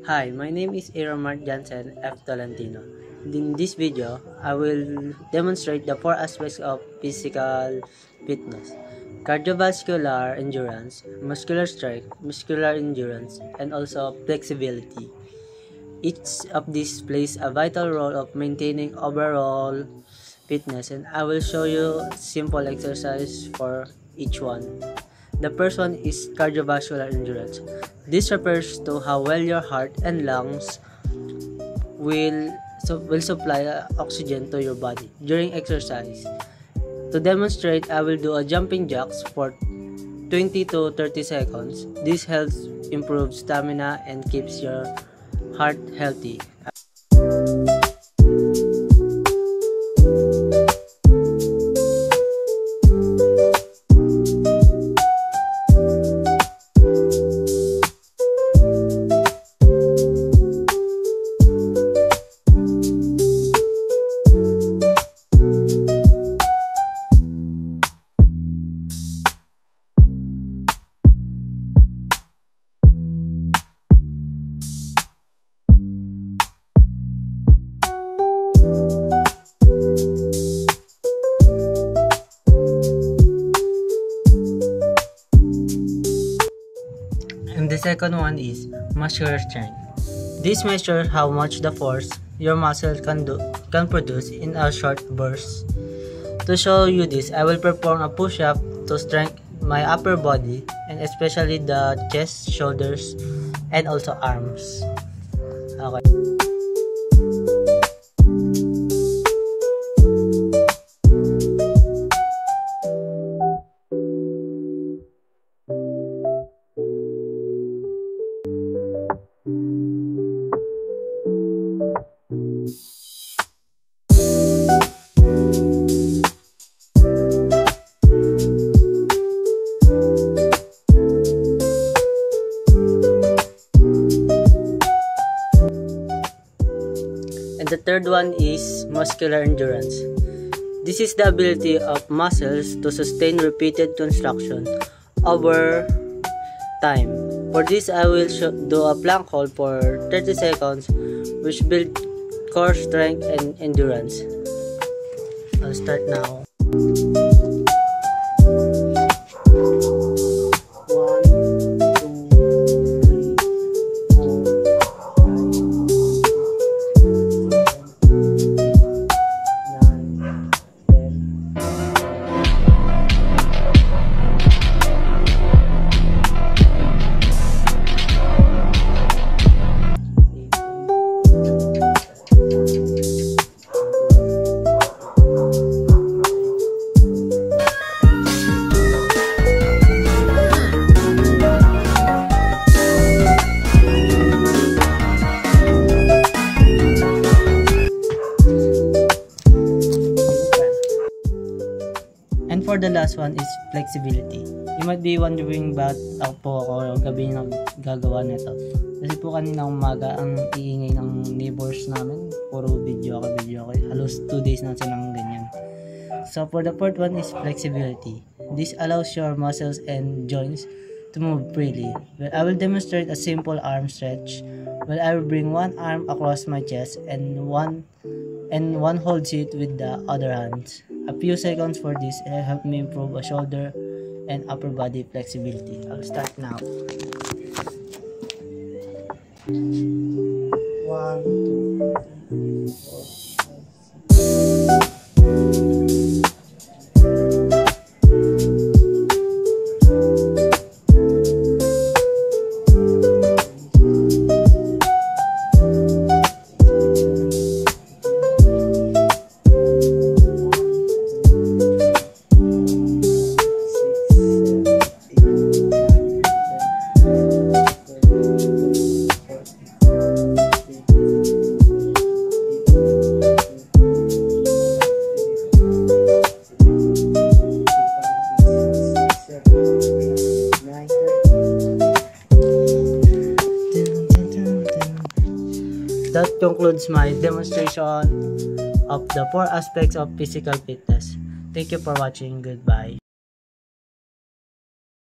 Hi, my name is Mark Jansen F. Tolentino. In this video, I will demonstrate the 4 aspects of physical fitness: cardiovascular endurance, muscular strength, muscular endurance, and also flexibility. Each of these plays a vital role of maintaining overall fitness, and I will show you simple exercise for each one. The first one is cardiovascular endurance. This refers to how well your heart and lungs will supply oxygen to your body during exercise. To demonstrate, I will do a jumping jacks for 20 to 30 seconds. This helps improve stamina and keeps your heart healthy. And the second one is muscular strength. This measures how much the force your muscles can produce in a short burst. To show you this, I will perform a push-up to strengthen my upper body, and especially the chest, shoulders, and also arms. Okay. And the third one is muscular endurance. This is the ability of muscles to sustain repeated contraction over time. For this, I will do a plank hold for 30 seconds, which builds core strength and endurance. I'll start now. And for the last one is flexibility. You might be wondering bakit ako gabi na gagawa nito. Kasi po kanina umaga ang iingay ng neighbors namin. Puro video ako. Halos 2 days na silang ganyan. So for the fourth one is flexibility. This allows your muscles and joints to move freely. Well, I will demonstrate a simple arm stretch. Well, I will bring one arm across my chest and one holds it with the other hand. A few seconds for this help me improve a shoulder and upper body flexibility. I'll start now. 1, 2, 3, 4, 5, 6. That concludes my demonstration of the 4 aspects of physical fitness. Thank you for watching. Goodbye.